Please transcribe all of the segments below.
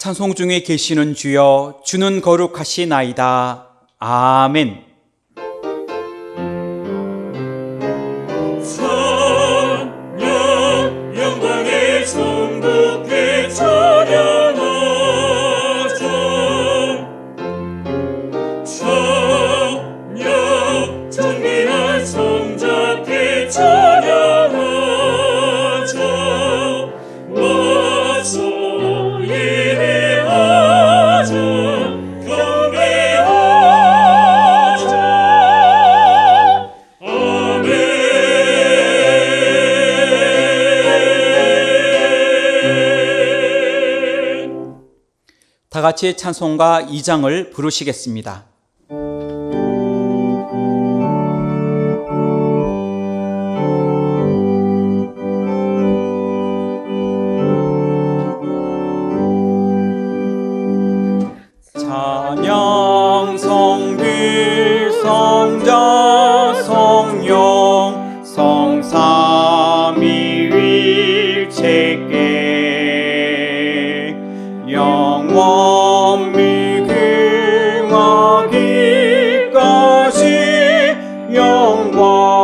찬송 중에 계시는 주여, 주는 거룩하시나이다. 아멘. 찬양 영광의 성도께 찬양하자. 찬양 존귀한 성자께 찬양하자. 와서 예배하자. 경배하자. 아멘. 다 같이 찬송가 2장을 부르시겠습니다. 찬양 성비 성자 성령 성삼위일체께 영원 미금하기까지 영광을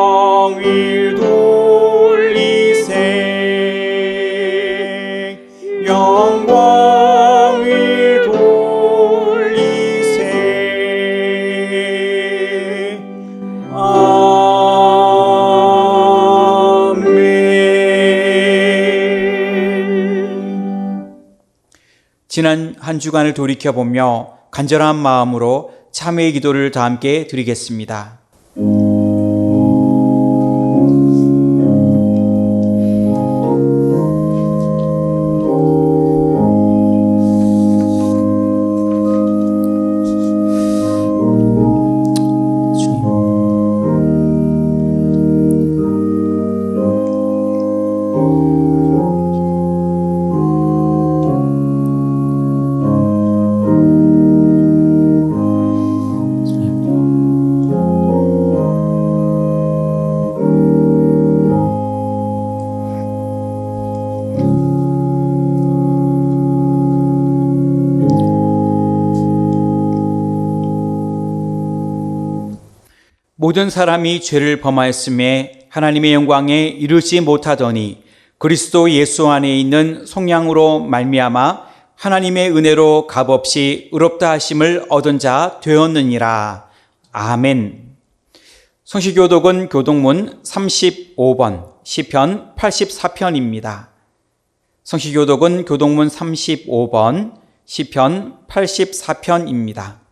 돌리세. 영광을 돌리세. 아멘. 지난 한 주간을 돌이켜보며 간절한 마음으로 참회의 기도를 다 함께 드리겠습니다. 모든 사람이 죄를 범하였음에 하나님의 영광에 이르지 못하더니 그리스도 예수 안에 있는 속량으로 말미암아 하나님의 은혜로 값없이 의롭다 하심을 얻은 자 되었느니라. 아멘. 성시교독은 교독문 35번 시편 84편입니다. 성시교독은 교독문 35번 시편 84편입니다.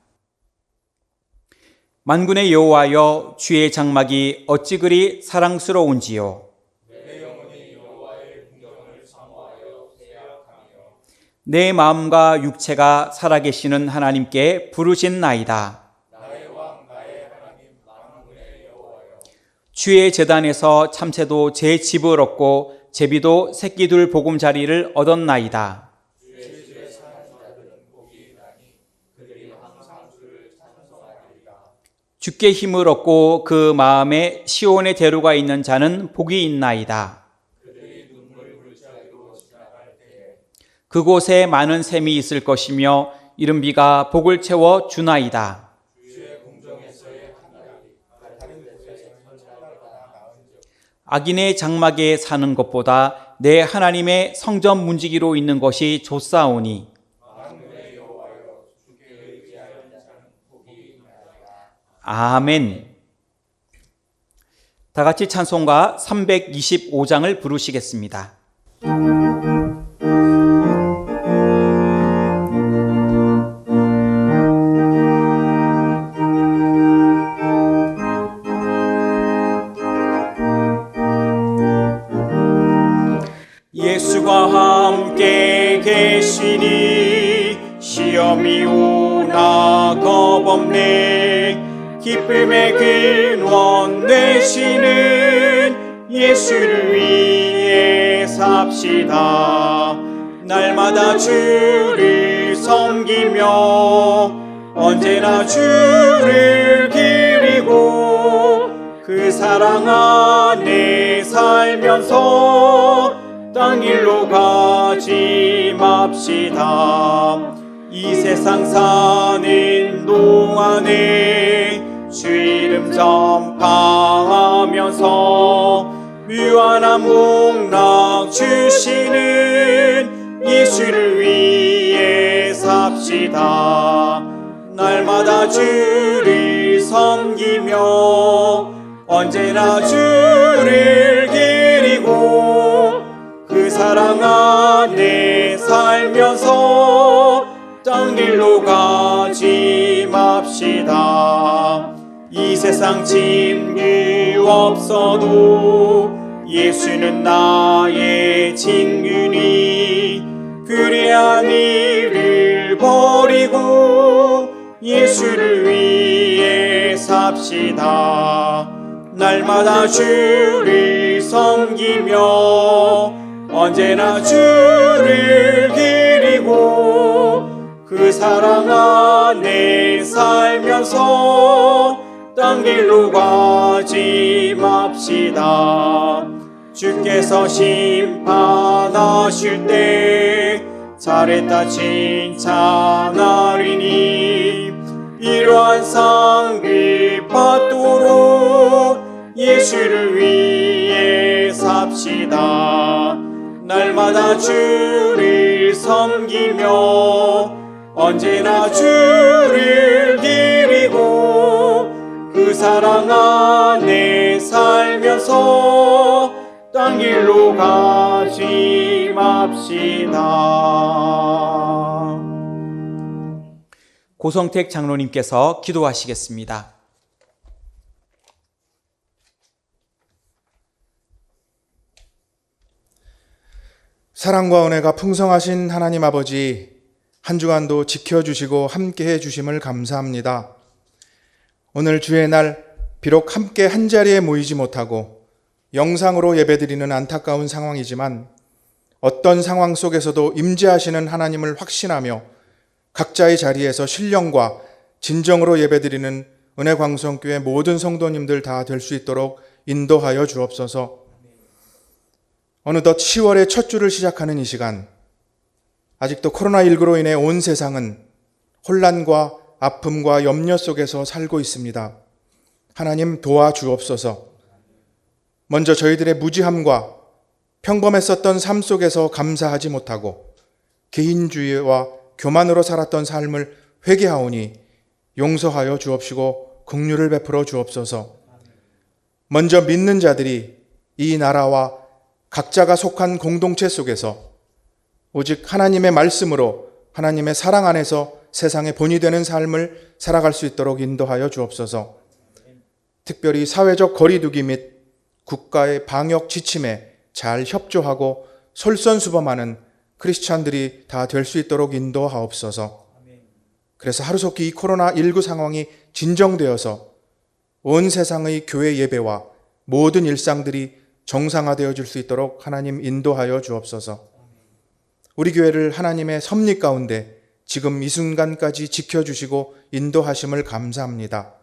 만군의 여호와여, 주의 장막이 어찌 그리 사랑스러운지요. 내 영혼이 여호와의 궁정을 사모하여 생각하며 내 마음과 육체가 살아계시는 하나님께 부르짖나이다. 나의 왕 나의 하나님 만군의 여호와여. 주의 제단에서 참새도 제 집을 얻고 제비도 새끼둘 보금자리를 얻었나이다. 주의 집에 사는 자들은 복이 있나니 그들이 항상 주를 찬송하리라. 주께 힘을 얻고 그 마음에 시온의 대로가 있는 자는 복이 있나이다. 그들이 눈물 물자리로 지나갈 때에 그곳에 많은 샘이 있을 것이며 이른 비가 복을 채워 주나이다. 주의 궁정에서의 한날이 다른 곳에서 천천히보다 나은즉 악인의 장막에 사는 것보다 내 하나님의 성전 문지기로 있는 것이 좋사오니. 만군의 여호와여, 주께 의지하는 자는 복이 있나이다. 아멘. 다 같이 찬송가 325장을 부르시겠습니다. 예수가 함께 계시니 시험이 오나 겁없네. 기쁨의 근원 되시는 예수를 위해 삽시다. 날마다 주를 섬기며 언제나 주를 기리고 그 사랑 안에 살면서 땅 길로 가지 맙시다. 이 세상 사는 동안에 주 이름 전파하면서 무한한 복락 주시는 예수를 위해 삽시다. 날마다 주를 섬기며 언제나 주를 기리고 그 사랑 안에 살면서 땅 길로 가지 맙시다. 이 세상 친구 없어도 예수는 나의 친구니 그리한 이를 버리고 예수를 위해 삽시다. 날마다 주를 섬기며 언제나 주를 기리고 그 사랑 안에 살면서 땅 길로 가지 맙시다. 주께서 심판하실 때 잘했다 칭찬하리니 이러한 상을 받도록 예수를 위해 삽시다. 날마다 주를 섬기며 언제나 주를 기리고 그 사랑 안에 살면서 땅 길로 가지 맙시다. 고성택 장로님께서 기도하시겠습니다. 사랑과 은혜가 풍성하신 하나님 아버지, 한 주간도 지켜주시고 함께해 주심을 감사합니다. 오늘 주의 날 비록 함께 한자리에 모이지 못하고 영상으로 예배드리는 안타까운 상황이지만 어떤 상황 속에서도 임재하시는 하나님을 확신하며 각자의 자리에서 신령과 진정으로 예배드리는 은혜광성교회 모든 성도님들 다 될 수 있도록 인도하여 주옵소서. 어느덧 10월의 첫 주를 시작하는 이 시간, 아직도 코로나19로 인해 온 세상은 혼란과 아픔과 염려 속에서 살고 있습니다. 하나님 도와주옵소서. 먼저 저희들의 무지함과 평범했었던 삶 속에서 감사하지 못하고 개인주의와 교만으로 살았던 삶을 회개하오니 용서하여 주옵시고 긍휼을 베풀어 주옵소서. 먼저 믿는 자들이 이 나라와 각자가 속한 공동체 속에서 오직 하나님의 말씀으로 하나님의 사랑 안에서 세상의 본이 되는 삶을 살아갈 수 있도록 인도하여 주옵소서. 특별히 사회적 거리두기 및 국가의 방역 지침에 잘 협조하고 솔선수범하는 크리스찬들이 다 될 수 있도록 인도하옵소서. 그래서 하루속히 이 코로나19 상황이 진정되어서 온 세상의 교회 예배와 모든 일상들이 정상화되어 줄 수 있도록 하나님 인도하여 주옵소서. 우리 교회를 하나님의 섭리 가운데 지금 이 순간까지 지켜주시고 인도하심을 감사합니다.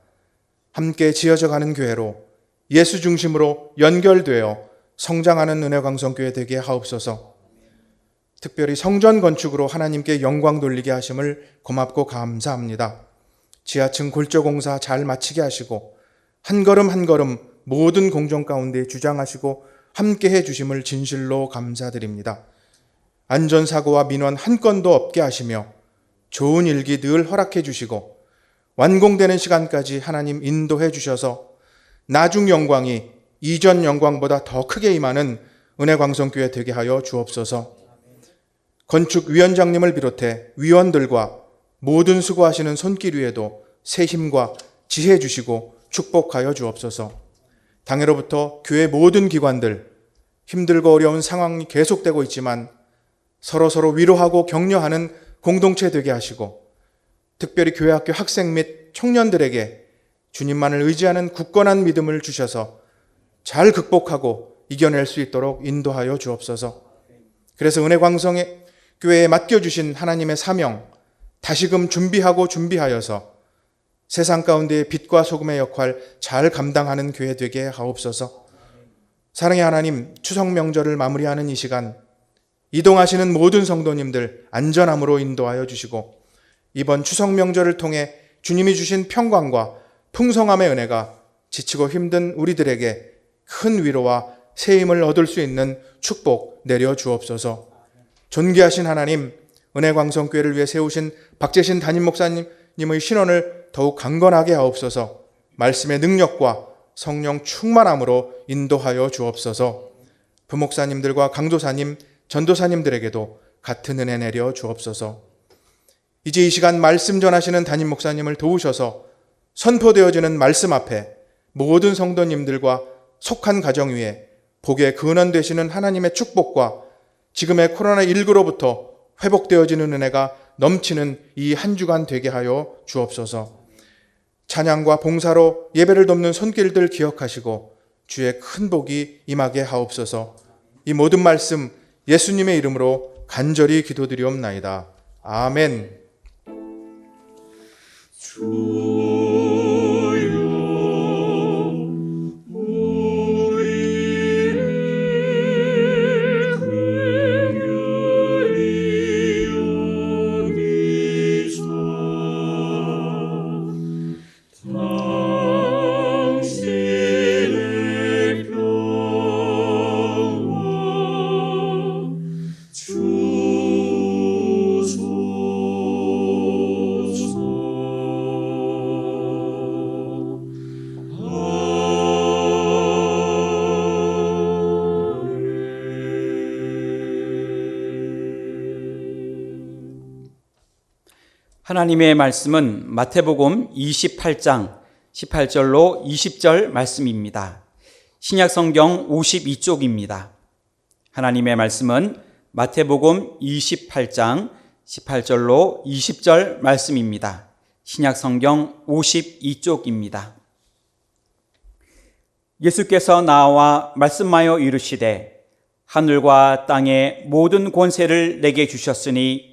함께 지어져 가는 교회로 예수 중심으로 연결되어 성장하는 은혜광성교회 되게 하옵소서. 특별히 성전 건축으로 하나님께 영광 돌리게 하심을 고맙고 감사합니다. 지하층 골조공사 잘 마치게 하시고 한 걸음 한 걸음 모든 공정 가운데 주장하시고 함께 해주심을 진실로 감사드립니다. 안전사고와 민원 한 건도 없게 하시며 좋은 일기 늘 허락해 주시고 완공되는 시간까지 하나님 인도해 주셔서 나중 영광이 이전 영광보다 더 크게 임하는 은혜광성교회 되게 하여 주옵소서. 건축위원장님을 비롯해 위원들과 모든 수고하시는 손길 위에도 새 힘과 지혜 주시고 축복하여 주옵소서. 당해로부터 교회 모든 기관들 힘들고 어려운 상황이 계속되고 있지만 서로 위로하고 격려하는 공동체 되게 하시고 특별히 교회학교 학생 및 청년들에게 주님만을 의지하는 굳건한 믿음을 주셔서 잘 극복하고 이겨낼 수 있도록 인도하여 주옵소서. 그래서 은혜광성의 교회에 맡겨주신 하나님의 사명 다시금 준비하여서 세상 가운데 빛과 소금의 역할 잘 감당하는 교회 되게 하옵소서. 사랑의 하나님, 추석 명절을 마무리하는 이 시간, 이동하시는 모든 성도님들 안전함으로 인도하여 주시고, 이번 추석 명절을 통해 주님이 주신 평강과 풍성함의 은혜가 지치고 힘든 우리들에게 큰 위로와 새 힘을 얻을 수 있는 축복 내려 주옵소서. 존귀하신 하나님, 은혜광성교회를 위해 세우신 박재신 담임 목사님의 신원을 더욱 강건하게 하옵소서. 말씀의 능력과 성령 충만함으로 인도하여 주옵소서. 부목사님들과 강도사님, 전도사님들에게도 같은 은혜 내려 주옵소서. 이제 이 시간 말씀 전하시는 담임 목사님을 도우셔서 선포되어지는 말씀 앞에 모든 성도님들과 속한 가정 위에 복의 근원 되시는 하나님의 축복과 지금의 코로나19로부터 회복되어지는 은혜가 넘치는 이 한 주간 되게 하여 주옵소서. 찬양과 봉사로 예배를 돕는 손길들 기억하시고 주의 큰 복이 임하게 하옵소서. 이 모든 말씀 예수님의 이름으로 간절히 기도드리옵나이다. 아멘. 하나님의 말씀은 마태복음 28장 18절로 20절 말씀입니다. 신약성경 52쪽입니다. 하나님의 말씀은 마태복음 28장 18절로 20절 말씀입니다. 신약성경 52쪽입니다. 예수께서 나와 말씀하여 이르시되 하늘과 땅의 모든 권세를 내게 주셨으니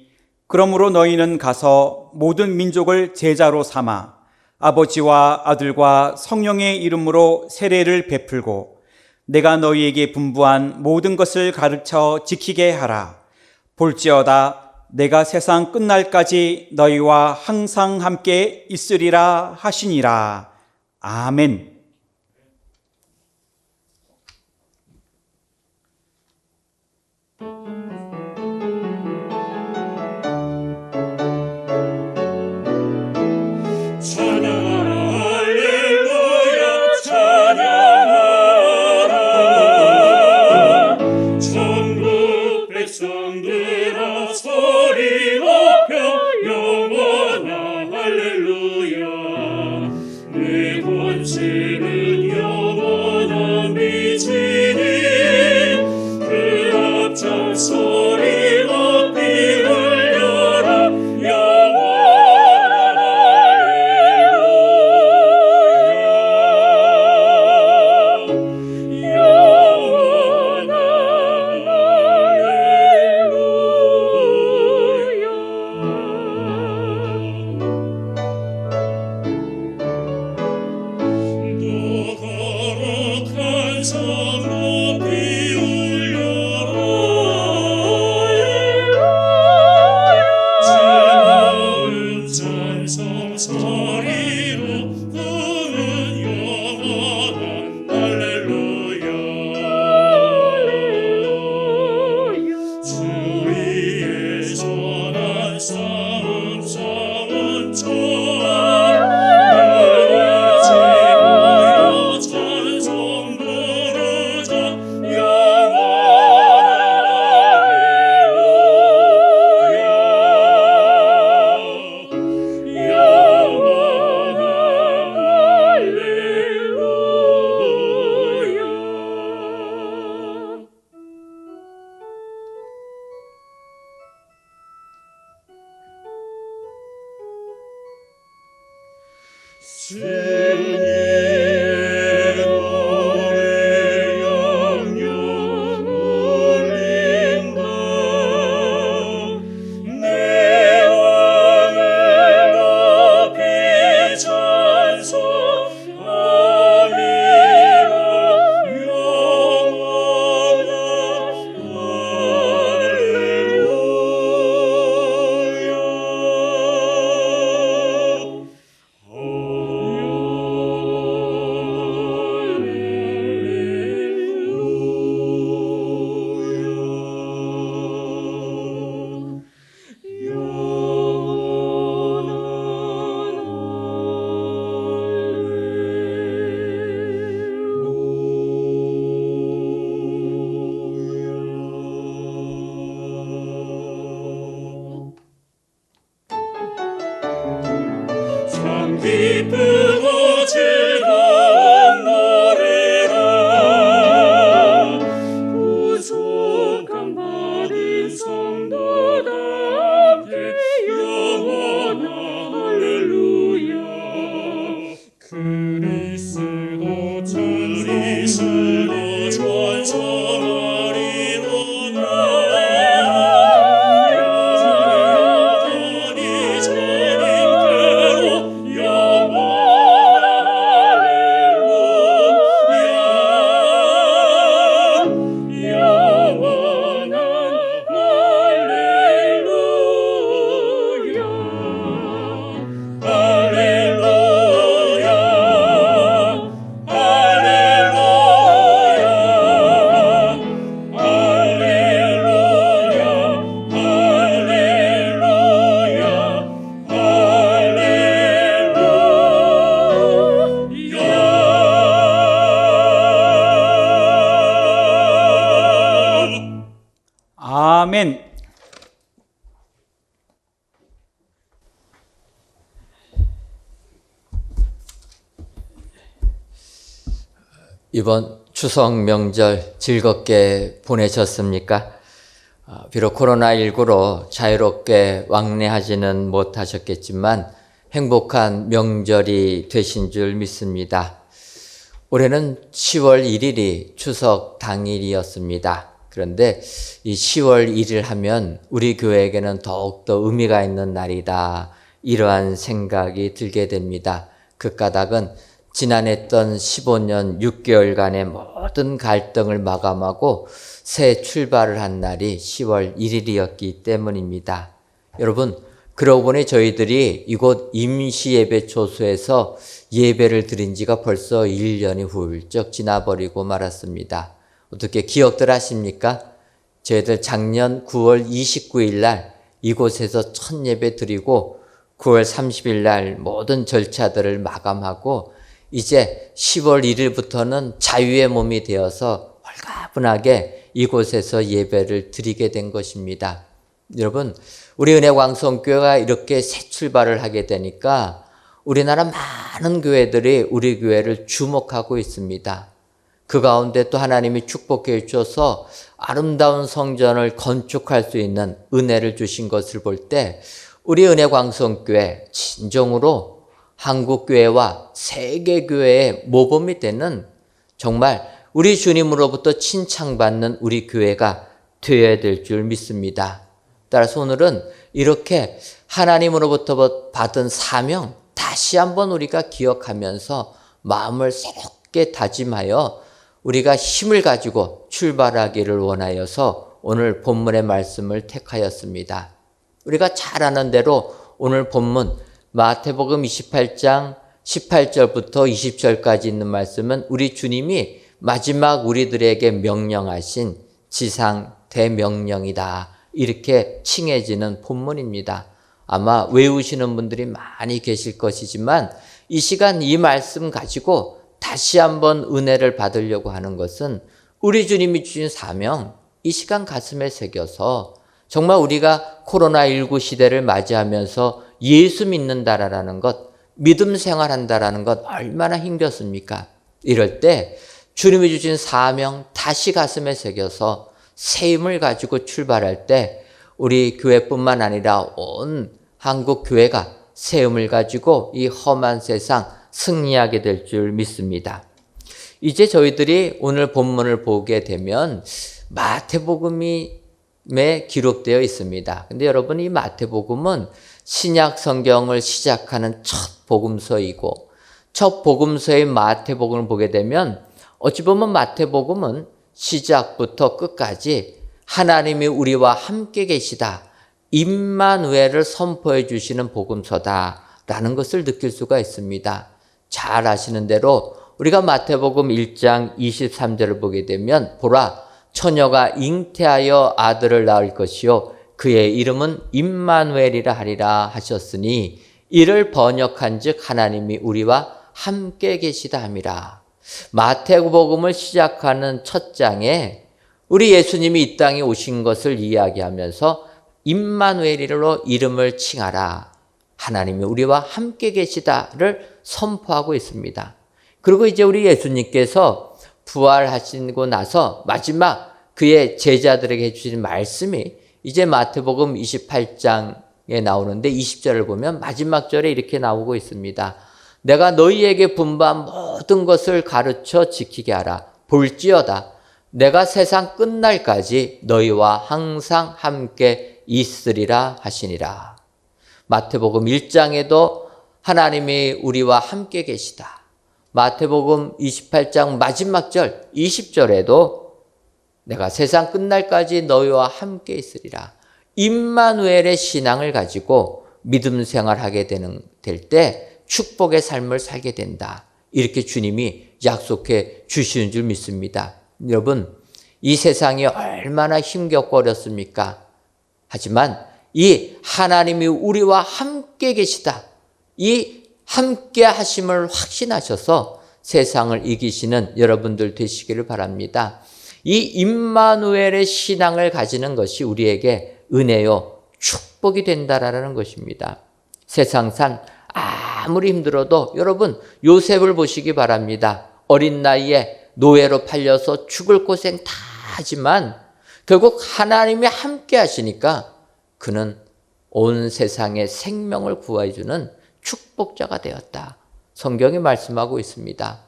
그러므로 너희는 가서 모든 민족을 제자로 삼아 아버지와 아들과 성령의 이름으로 세례를 베풀고 내가 너희에게 분부한 모든 것을 가르쳐 지키게 하라. 볼지어다 내가 세상 끝날까지 너희와 항상 함께 있으리라 하시니라. 아멘. 아멘. 이번 추석 명절 즐겁게 보내셨습니까? 비록 코로나19로 자유롭게 왕래하지는 못하셨겠지만 행복한 명절이 되신 줄 믿습니다. 올해는 10월 1일이 추석 당일이었습니다. 그런데 이 10월 1일 하면 우리 교회에게는 더욱더 의미가 있는 날이다. 이러한 생각이 들게 됩니다. 그 까닭은 지난했던 15년 6개월간의 모든 갈등을 마감하고 새 출발을 한 날이 10월 1일이었기 때문입니다. 여러분, 그러고 보니 저희들이 이곳 임시예배초소에서 예배를 드린 지가 벌써 1년이 훌쩍 지나버리고 말았습니다. 어떻게 기억들 하십니까? 저희들 작년 9월 29일 날 이곳에서 첫 예배 드리고 9월 30일 날 모든 절차들을 마감하고 이제 10월 1일부터는 자유의 몸이 되어서 홀가분하게 이곳에서 예배를 드리게 된 것입니다. 여러분, 우리 은혜광성교회가 이렇게 새 출발을 하게 되니까 우리나라 많은 교회들이 우리 교회를 주목하고 있습니다. 그 가운데 또 하나님이 축복해 주셔서 아름다운 성전을 건축할 수 있는 은혜를 주신 것을 볼 때 우리 은혜광성교회 진정으로 한국교회와 세계교회의 모범이 되는 정말 우리 주님으로부터 칭찬받는 우리 교회가 되어야 될 줄 믿습니다. 따라서 오늘은 이렇게 하나님으로부터 받은 사명 다시 한번 우리가 기억하면서 마음을 새롭게 다짐하여 우리가 힘을 가지고 출발하기를 원하여서 오늘 본문의 말씀을 택하였습니다. 우리가 잘 아는 대로 오늘 본문 마태복음 28장 18절부터 20절까지 있는 말씀은 우리 주님이 마지막 우리들에게 명령하신 지상 대명령이다. 이렇게 칭해지는 본문입니다. 아마 외우시는 분들이 많이 계실 것이지만 이 시간 이 말씀 가지고 다시 한번 은혜를 받으려고 하는 것은 우리 주님이 주신 사명 이 시간 가슴에 새겨서 정말 우리가 코로나19 시대를 맞이하면서 예수 믿는다라는 것, 믿음 생활한다라는 것 얼마나 힘겼습니까? 이럴 때 주님이 주신 사명 다시 가슴에 새겨서 새 힘을 가지고 출발할 때 우리 교회뿐만 아니라 온 한국 교회가 새 힘을 가지고 이 험한 세상 승리하게 될 줄 믿습니다. 이제 저희들이 오늘 본문을 보게 되면 마태복음에 기록되어 있습니다. 근데 여러분 이 마태복음은 신약 성경을 시작하는 첫 복음서이고 첫 복음서인 마태복음을 보게 되면 어찌 보면 마태복음은 시작부터 끝까지 하나님이 우리와 함께 계시다. 임마누엘을 선포해 주시는 복음서다라는 것을 느낄 수가 있습니다. 잘 아시는 대로 우리가 마태복음 1장 23절을 보게 되면 보라 처녀가 잉태하여 아들을 낳을 것이요 그의 이름은 임마누엘이라 하리라 하셨으니 이를 번역한즉 하나님이 우리와 함께 계시다 함이라. 마태복음을 시작하는 첫 장에 우리 예수님이 이 땅에 오신 것을 이야기하면서 임마누엘이로 이름을 칭하라. 하나님이 우리와 함께 계시다를 선포하고 있습니다. 그리고 이제 우리 예수님께서 부활하시고 나서 마지막 그의 제자들에게 해주신 말씀이 이제 마태복음 28장에 나오는데 20절을 보면 마지막 절에 이렇게 나오고 있습니다. 내가 너희에게 분부한 모든 것을 가르쳐 지키게 하라. 볼지어다 내가 세상 끝날까지 너희와 항상 함께 있으리라 하시니라. 마태복음 1장에도 하나님이 우리와 함께 계시다. 마태복음 28장 마지막 절 20절에도 내가 세상 끝날까지 너희와 함께 있으리라. 임마누엘의 신앙을 가지고 믿음 생활하게 될 때 축복의 삶을 살게 된다. 이렇게 주님이 약속해 주시는 줄 믿습니다. 여러분, 이 세상이 얼마나 힘겹고 어렵습니까? 하지만 이 하나님이 우리와 함께 계시다. 이 함께 하심을 확신하셔서 세상을 이기시는 여러분들 되시기를 바랍니다. 이 임마누엘의 신앙을 가지는 것이 우리에게 은혜요, 축복이 된다라는 것입니다. 세상산 아무리 힘들어도 여러분 요셉을 보시기 바랍니다. 어린 나이에 노예로 팔려서 죽을 고생 다 하지만 결국 하나님이 함께 하시니까 그는 온 세상의 생명을 구해주는 축복자가 되었다. 성경이 말씀하고 있습니다.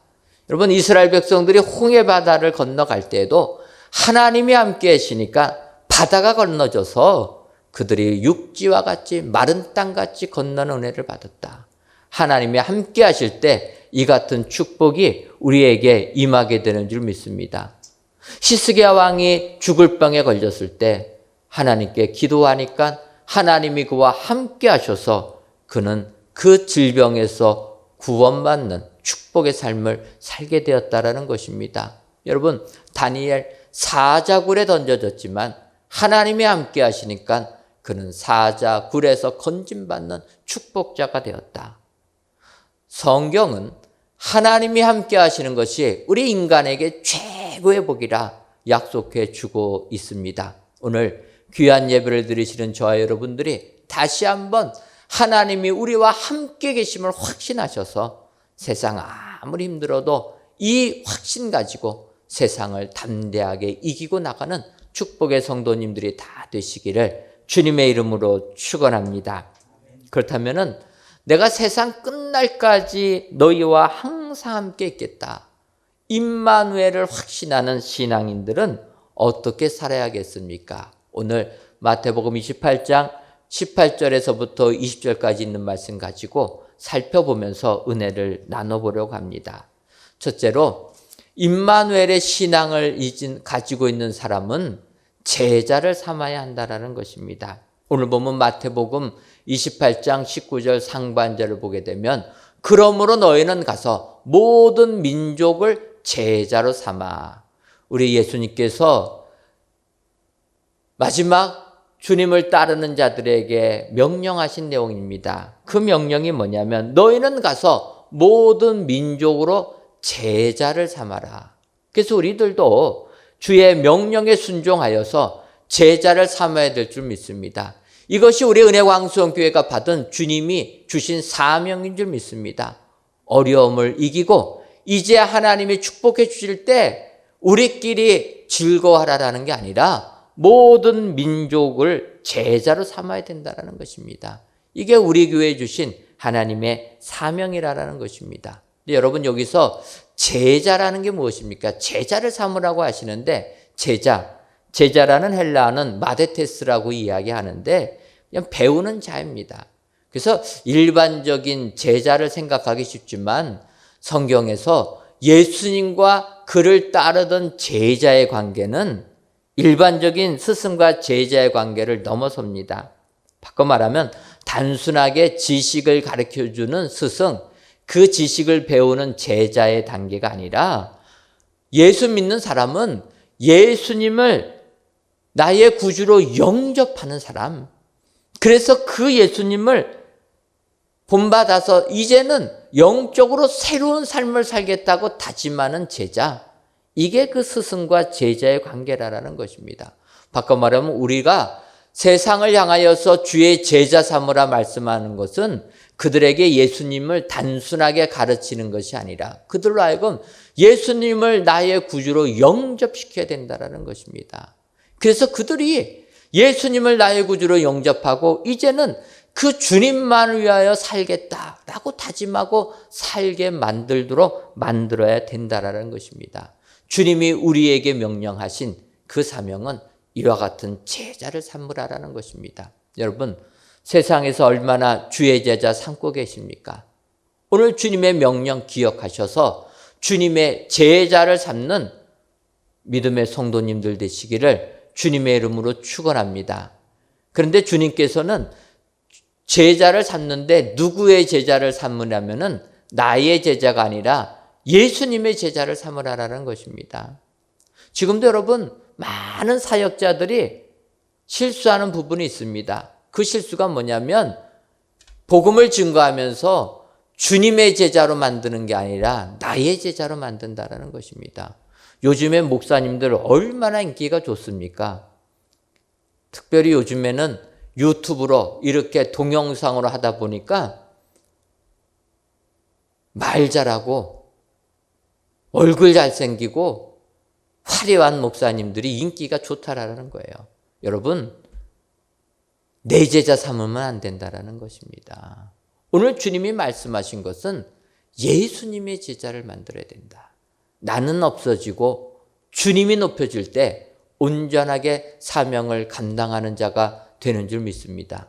여러분, 이스라엘 백성들이 홍해 바다를 건너갈 때에도 하나님이 함께 하시니까 바다가 건너져서 그들이 육지와 같이 마른 땅같이 건너는 은혜를 받았다. 하나님이 함께 하실 때 이 같은 축복이 우리에게 임하게 되는 줄 믿습니다. 히스기야 왕이 죽을 병에 걸렸을 때 하나님께 기도하니까 하나님이 그와 함께 하셔서 그는 그 질병에서 구원받는 축복의 삶을 살게 되었다라는 것입니다. 여러분, 다니엘 사자굴에 던져졌지만 하나님이 함께 하시니까 그는 사자굴에서 건짐받는 축복자가 되었다. 성경은 하나님이 함께 하시는 것이 우리 인간에게 최고의 복이라 약속해 주고 있습니다. 오늘 귀한 예배를 드리시는 저와 여러분들이 다시 한번 하나님이 우리와 함께 계심을 확신하셔서 세상 아무리 힘들어도 이 확신 가지고 세상을 담대하게 이기고 나가는 축복의 성도님들이 다 되시기를 주님의 이름으로 축원합니다. 그렇다면은 내가 세상 끝날까지 너희와 항상 함께 있겠다. 임마누엘을 확신하는 신앙인들은 어떻게 살아야겠습니까? 오늘 마태복음 28장 18절에서부터 20절까지 있는 말씀 가지고 살펴보면서 은혜를 나눠보려고 합니다. 첫째로 임마누엘의 신앙을 가지고 있는 사람은 제자를 삼아야 한다는 것입니다. 오늘 보면 마태복음 28장 19절 상반절을 보게 되면 그러므로 너희는 가서 모든 민족을 제자로 삼아. 우리 예수님께서 마지막 주님을 따르는 자들에게 명령하신 내용입니다. 그 명령이 뭐냐면 너희는 가서 모든 민족으로 제자를 삼아라. 그래서 우리들도 주의 명령에 순종하여서 제자를 삼아야 될 줄 믿습니다. 이것이 우리 은혜광수원교회가 받은 주님이 주신 사명인 줄 믿습니다. 어려움을 이기고 이제 하나님이 축복해 주실 때 우리끼리 즐거워하라라는 게 아니라 모든 민족을 제자로 삼아야 된다는 것입니다. 이게 우리 교회에 주신 하나님의 사명이라는 것입니다. 근데 여러분, 여기서 제자라는 게 무엇입니까? 제자를 삼으라고 하시는데 제자라는 헬라어는 마데테스라고 이야기하는데 그냥 배우는 자입니다. 그래서 일반적인 제자를 생각하기 쉽지만 성경에서 예수님과 그를 따르던 제자의 관계는 일반적인 스승과 제자의 관계를 넘어섭니다. 바꿔 말하면 단순하게 지식을 가르쳐주는 스승, 그 지식을 배우는 제자의 단계가 아니라 예수 믿는 사람은 예수님을 나의 구주로 영접하는 사람, 그래서 그 예수님을 본받아서 이제는 영적으로 새로운 삶을 살겠다고 다짐하는 제자, 이게 그 스승과 제자의 관계라는 것입니다. 바꿔 말하면 우리가 세상을 향하여서 주의 제자 삼으라 말씀하는 것은 그들에게 예수님을 단순하게 가르치는 것이 아니라 그들로 하여금 예수님을 나의 구주로 영접시켜야 된다는 것입니다. 그래서 그들이 예수님을 나의 구주로 영접하고 이제는 그 주님만을 위하여 살겠다라고 다짐하고 살게 만들도록 만들어야 된다는 것입니다. 주님이 우리에게 명령하신 그 사명은 이와 같은 제자를 삼으라는 것입니다. 여러분, 세상에서 얼마나 주의 제자 삼고 계십니까? 오늘 주님의 명령 기억하셔서 주님의 제자를 삼는 믿음의 성도님들 되시기를 주님의 이름으로 축원합니다. 그런데 주님께서는 제자를 삼는데 누구의 제자를 삼으냐면은 나의 제자가 아니라 예수님의 제자를 삼으라는 것입니다. 지금도 여러분, 많은 사역자들이 실수하는 부분이 있습니다. 그 실수가 뭐냐면 복음을 증거하면서 주님의 제자로 만드는 게 아니라 나의 제자로 만든다는 것입니다. 요즘에 목사님들 얼마나 인기가 좋습니까? 특별히 요즘에는 유튜브로 이렇게 동영상으로 하다 보니까 말 잘하고 얼굴 잘생기고 화려한 목사님들이 인기가 좋다라는 거예요. 여러분, 내 제자 삼으면 안 된다라는 것입니다. 오늘 주님이 말씀하신 것은 예수님의 제자를 만들어야 된다. 나는 없어지고 주님이 높여질 때 온전하게 사명을 감당하는 자가 되는 줄 믿습니다.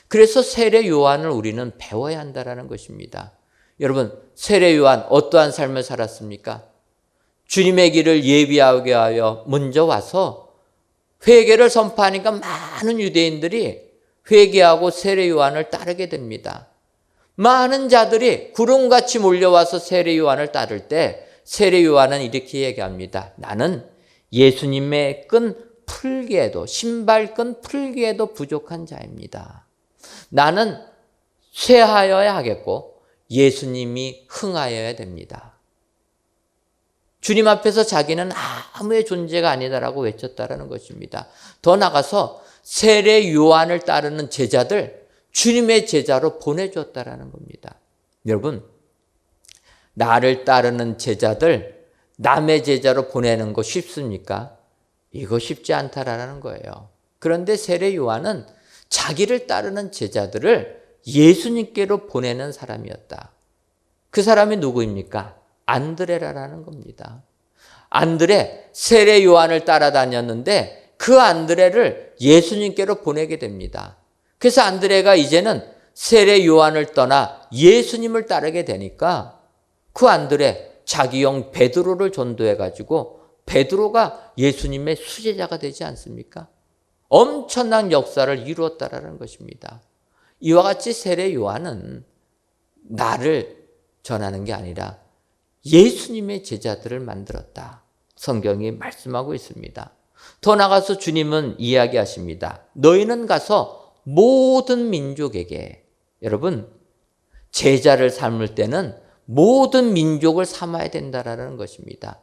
그래서 세례 요한을 우리는 배워야 한다는 것입니다. 여러분, 세례 요한 어떠한 삶을 살았습니까? 주님의 길을 예비하게 하여 먼저 와서 회개를 선포하니까 많은 유대인들이 회개하고 세례 요한을 따르게 됩니다. 많은 자들이 구름같이 몰려와서 세례 요한을 따를 때 세례 요한은 이렇게 얘기합니다. 나는 예수님의 끈 풀기에도, 신발끈 풀기에도 부족한 자입니다. 나는 쇠하여야 하겠고 예수님이 흥하여야 됩니다. 주님 앞에서 자기는 아무의 존재가 아니다라고 외쳤다라는 것입니다. 더 나가서 세례 요한을 따르는 제자들, 주님의 제자로 보내줬다라는 겁니다. 여러분, 나를 따르는 제자들, 남의 제자로 보내는 거 쉽습니까? 이거 쉽지 않다라는 거예요. 그런데 세례 요한은 자기를 따르는 제자들을 예수님께로 보내는 사람이었다. 그 사람이 누구입니까? 안드레라는 겁니다. 안드레, 세례 요한을 따라다녔는데 그 안드레를 예수님께로 보내게 됩니다. 그래서 안드레가 이제는 세례 요한을 떠나 예수님을 따르게 되니까 그 안드레, 자기 형 베드로를 전도해가지고 베드로가 예수님의 수제자가 되지 않습니까? 엄청난 역사를 이루었다라는 것입니다. 이와 같이 세례 요한은 나를 전하는 게 아니라 예수님의 제자들을 만들었다. 성경이 말씀하고 있습니다. 더 나가서 주님은 이야기하십니다. 너희는 가서 모든 민족에게, 여러분, 제자를 삼을 때는 모든 민족을 삼아야 된다라는 것입니다.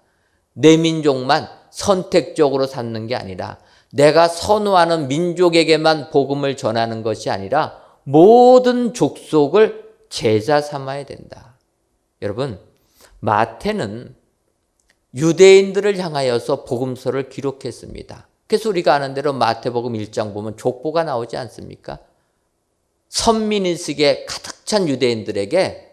내 민족만 선택적으로 삼는 게 아니라 내가 선호하는 민족에게만 복음을 전하는 것이 아니라 모든 족속을 제자 삼아야 된다. 여러분, 마태는 유대인들을 향하여서 복음서를 기록했습니다. 그래서 우리가 아는 대로 마태복음 1장 보면 족보가 나오지 않습니까? 선민의식에 가득 찬 유대인들에게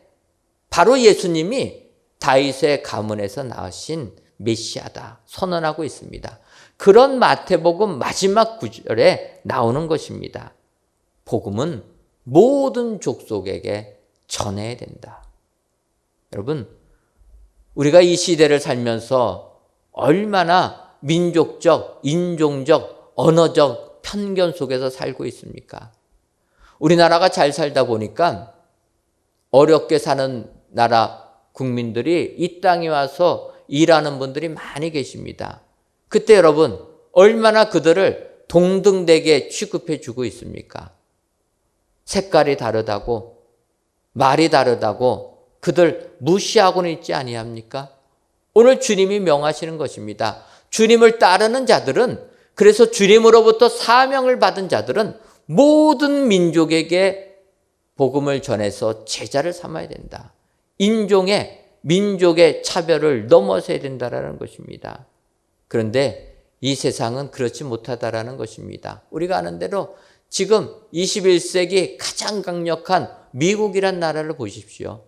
바로 예수님이 다윗의 가문에서 나으신 메시아다 선언하고 있습니다. 그런 마태복음 마지막 구절에 나오는 것입니다. 복음은 모든 족속에게 전해야 된다. 여러분, 우리가 이 시대를 살면서 얼마나 민족적, 인종적, 언어적 편견 속에서 살고 있습니까? 우리나라가 잘 살다 보니까 어렵게 사는 나라 국민들이 이 땅에 와서 일하는 분들이 많이 계십니다. 그때 여러분, 얼마나 그들을 동등되게 취급해 주고 있습니까? 색깔이 다르다고, 말이 다르다고 그들 무시하고는 있지 아니합니까? 오늘 주님이 명하시는 것입니다. 주님을 따르는 자들은, 그래서 주님으로부터 사명을 받은 자들은 모든 민족에게 복음을 전해서 제자를 삼아야 된다. 인종의, 민족의 차별을 넘어서야 된다는 것입니다. 그런데 이 세상은 그렇지 못하다라는 것입니다. 우리가 아는 대로 지금 21세기 가장 강력한 미국이란 나라를 보십시오.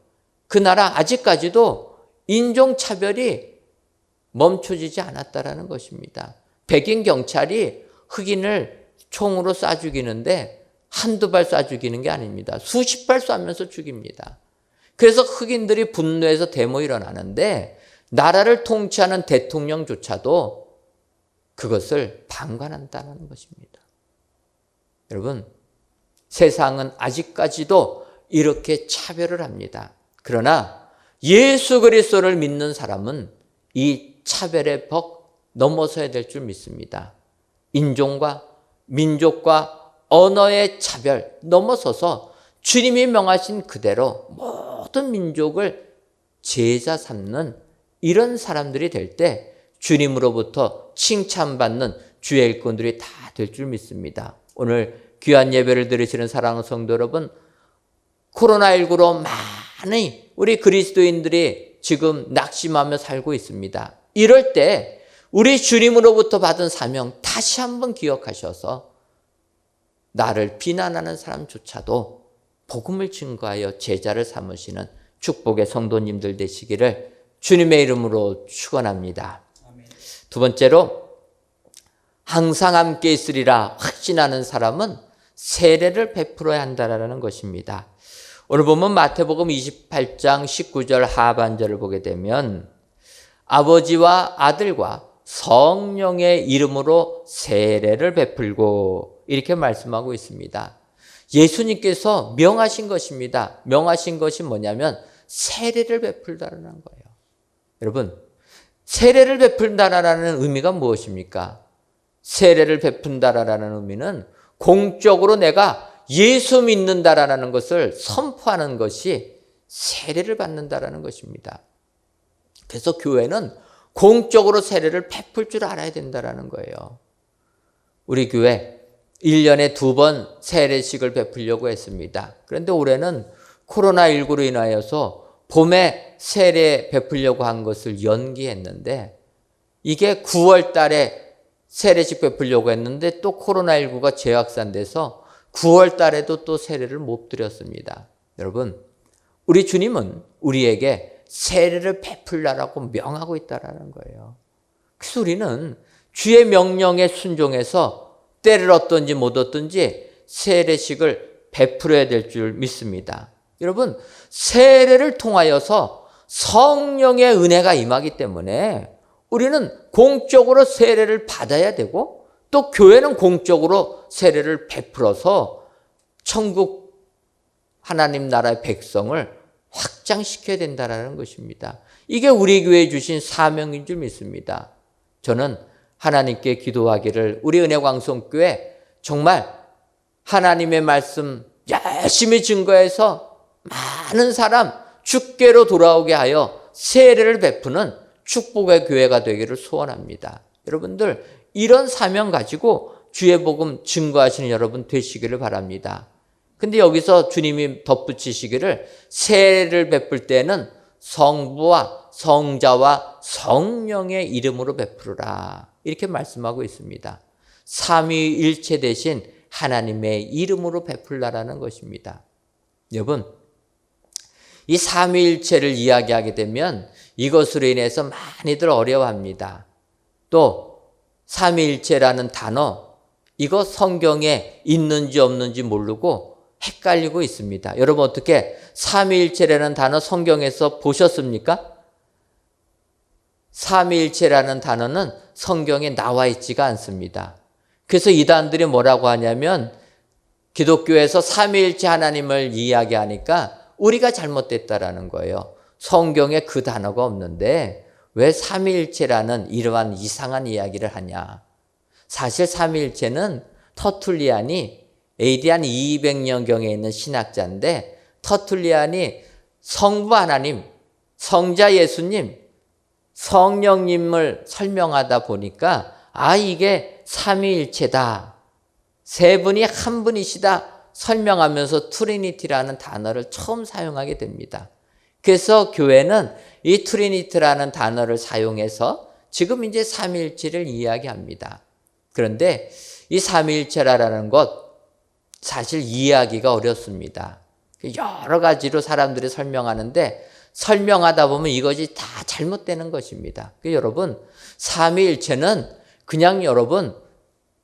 그 나라 아직까지도 인종차별이 멈춰지지 않았다라는 것입니다. 백인 경찰이 흑인을 총으로 쏴 죽이는데 한두 발 쏴 죽이는 게 아닙니다. 수십 발 쏘면서 죽입니다. 그래서 흑인들이 분노해서 데모 일어나는데 나라를 통치하는 대통령조차도 그것을 방관한다는 것입니다. 여러분, 세상은 아직까지도 이렇게 차별을 합니다. 그러나 예수 그리스도를 믿는 사람은 이 차별의 벽 넘어서야 될 줄 믿습니다. 인종과 민족과 언어의 차별 넘어서서 주님이 명하신 그대로 모든 민족을 제자 삼는 이런 사람들이 될 때 주님으로부터 칭찬받는 주의 일꾼들이 다 될 줄 믿습니다. 오늘 귀한 예배를 들으시는 사랑하는 성도 여러분, 코로나19로 많은 우리 그리스도인들이 지금 낙심하며 살고 있습니다. 이럴 때 우리 주님으로부터 받은 사명 다시 한번 기억하셔서 나를 비난하는 사람조차도 복음을 증거하여 제자를 삼으시는 축복의 성도님들 되시기를 주님의 이름으로 축원합니다. 두 번째로, 항상 함께 있으리라 확신하는 사람은 세례를 베풀어야 한다는 것입니다. 오늘 보면 마태복음 28장 19절 하반절을 보게 되면 아버지와 아들과 성령의 이름으로 세례를 베풀고 이렇게 말씀하고 있습니다. 예수님께서 명하신 것입니다. 명하신 것이 뭐냐면 세례를 베풀다라는 거예요. 여러분, 세례를 베푼다라는 의미가 무엇입니까? 세례를 베푼다라는 의미는 공적으로 내가 예수 믿는다라는 것을 선포하는 것이 세례를 받는다라는 것입니다. 그래서 교회는 공적으로 세례를 베풀 줄 알아야 된다라는 거예요. 우리 교회 1년에 2번 세례식을 베풀려고 했습니다. 그런데 올해는 코로나19로 인하여서 봄에 세례 베풀려고 한 것을 연기했는데, 이게 9월 달에 세례식 베풀려고 했는데 또 코로나19가 재확산돼서 9월 달에도 또 세례를 못 드렸습니다. 여러분, 우리 주님은 우리에게 세례를 베풀라라고 명하고 있다는 거예요. 그래서 우리는 주의 명령에 순종해서 때를 얻든지 못 얻든지 세례식을 베풀어야 될 줄 믿습니다. 여러분, 세례를 통하여서 성령의 은혜가 임하기 때문에 우리는 공적으로 세례를 받아야 되고, 또 교회는 공적으로 세례를 베풀어서 천국 하나님 나라의 백성을 확장시켜야 된다는 것입니다. 이게 우리 교회에 주신 사명인 줄 믿습니다. 저는 하나님께 기도하기를 우리 은혜광성교회 정말 하나님의 말씀 열심히 증거해서 많은 사람 주께로 돌아오게 하여 세례를 베푸는 축복의 교회가 되기를 소원합니다. 여러분들 이런 사명 가지고 주의 복음 증거하시는 여러분 되시기를 바랍니다. 근데 여기서 주님이 덧붙이시기를 세례를 베풀 때는 성부와 성자와 성령의 이름으로 베푸르라 이렇게 말씀하고 있습니다. 삼위일체 대신 하나님의 이름으로 베풀라라는 것입니다. 여러분, 이 삼위일체를 이야기하게 되면 이것으로 인해서 많이들 어려워합니다. 또 삼위일체라는 단어, 이거 성경에 있는지 없는지 모르고 헷갈리고 있습니다. 여러분 어떻게 삼위일체라는 단어 성경에서 보셨습니까? 삼위일체라는 단어는 성경에 나와 있지가 않습니다. 그래서 이단들이 뭐라고 하냐면 기독교에서 삼위일체 하나님을 이야기하니까 우리가 잘못됐다라는 거예요. 성경에 그 단어가 없는데 왜 삼위일체라는 이러한 이상한 이야기를 하냐. 사실 삼위일체는 터툴리안이 AD 한 200년경에 있는 신학자인데, 터툴리안이 성부 하나님, 성자 예수님, 성령님을 설명하다 보니까 이게 삼위일체다, 세 분이 한 분이시다 설명하면서 트리니티라는 단어를 처음 사용하게 됩니다. 그래서 교회는 이 트리니티라는 단어를 사용해서 지금 이제 삼위일체를 이야기합니다. 그런데 이 삼위일체라는 것 사실 이해하기가 어렵습니다. 여러 가지로 사람들이 설명하는데 설명하다 보면 이것이 다 잘못되는 것입니다. 여러분, 삼위일체는 그냥 여러분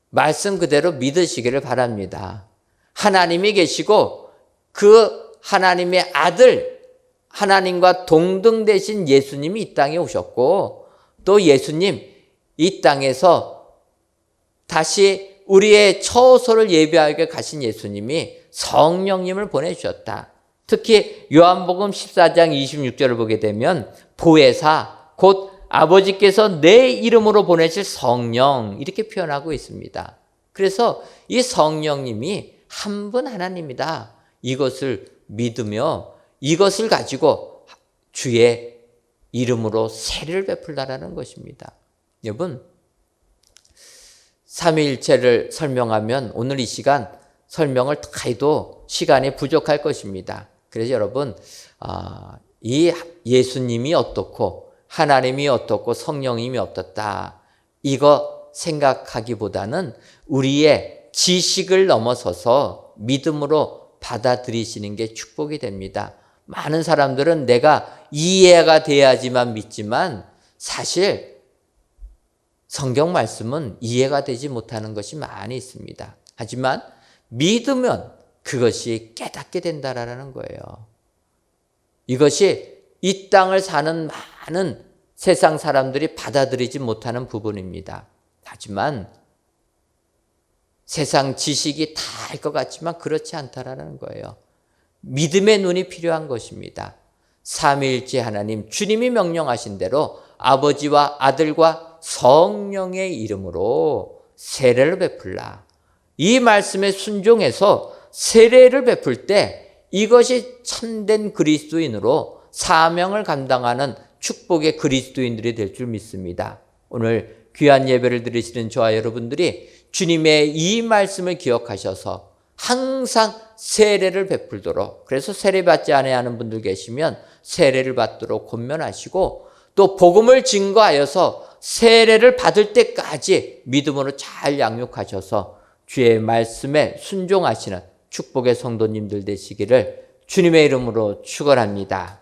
말씀 그대로 믿으시기를 바랍니다. 하나님이 계시고 그 하나님의 아들, 하나님과 동등 되신 예수님이 이 땅에 오셨고, 또 예수님 이 땅에서 다시 우리의 처소를 예비하게 가신 예수님이 성령님을 보내주셨다. 특히 요한복음 14장 26절을 보게 되면 보혜사, 곧 아버지께서 내 이름으로 보내실 성령 이렇게 표현하고 있습니다. 그래서 이 성령님이 한 분 하나님이다, 이것을 믿으며 이것을 가지고 주의 이름으로 세례를 베풀라라는 것입니다. 여러분, 삼위일체를 설명하면 오늘 이 시간 설명을 다 해도 시간이 부족할 것입니다. 그래서 여러분, 이 예수님이 어떻고 하나님이 어떻고 성령님이 어떻다, 이거 생각하기보다는 우리의 지식을 넘어서서 믿음으로 받아들이시는 게 축복이 됩니다. 많은 사람들은 내가 이해가 돼야지만 믿지만 사실 성경 말씀은 이해가 되지 못하는 것이 많이 있습니다. 하지만 믿으면 그것이 깨닫게 된다라는 거예요. 이것이 이 땅을 사는 많은 세상 사람들이 받아들이지 못하는 부분입니다. 하지만 세상 지식이 다 알 것 같지만 그렇지 않다라는 거예요. 믿음의 눈이 필요한 것입니다. 삼위일체 하나님, 주님이 명령하신 대로 아버지와 아들과 성령의 이름으로 세례를 베풀라. 이 말씀에 순종해서 세례를 베풀 때 이것이 참된 그리스도인으로 사명을 감당하는 축복의 그리스도인들이 될 줄 믿습니다. 오늘 귀한 예배를 드리시는 저와 여러분들이 주님의 이 말씀을 기억하셔서 항상 세례를 베풀도록, 그래서 세례받지 아니하는 분들 계시면 세례를 받도록 권면하시고, 또 복음을 증거하여서 세례를 받을 때까지 믿음으로 잘 양육하셔서 주의 말씀에 순종하시는 축복의 성도님들 되시기를 주님의 이름으로 축원합니다.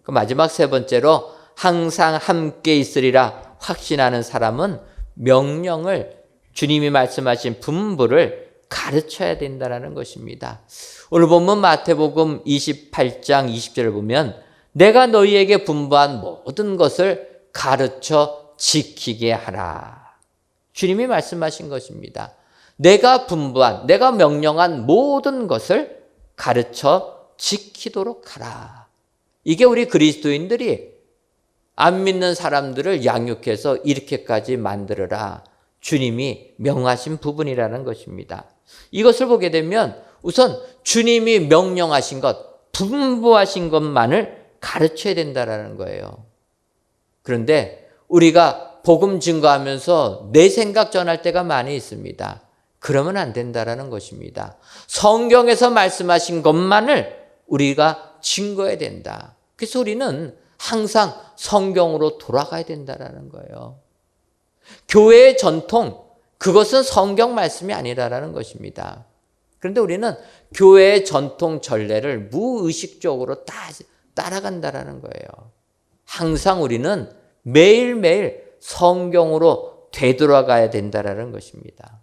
그 마지막 세 번째로 항상 함께 있으리라 확신하는 사람은 명령을, 주님이 말씀하신 분부를 가르쳐야 된다는 것입니다. 오늘 본문 마태복음 28장 20절을 보면 내가 너희에게 분부한 모든 것을 가르쳐 지키게 하라. 주님이 말씀하신 것입니다. 내가 분부한, 내가 명령한 모든 것을 가르쳐 지키도록 하라. 이게 우리 그리스도인들이 안 믿는 사람들을 양육해서 이렇게까지 만들어라, 주님이 명하신 부분이라는 것입니다. 이것을 보게 되면 우선 주님이 명령하신 것, 분부하신 것만을 가르쳐야 된다는 거예요. 그런데 우리가 복음 증거하면서 내 생각 전할 때가 많이 있습니다. 그러면 안 된다는 것입니다. 성경에서 말씀하신 것만을 우리가 증거해야 된다. 그래서 우리는 항상 성경으로 돌아가야 된다는 거예요. 교회의 전통, 그것은 성경 말씀이 아니라는 것입니다. 그런데 우리는 교회의 전통 전례를 무의식적으로 따라간다는 거예요. 항상 우리는 매일매일 성경으로 되돌아가야 된다는 것입니다.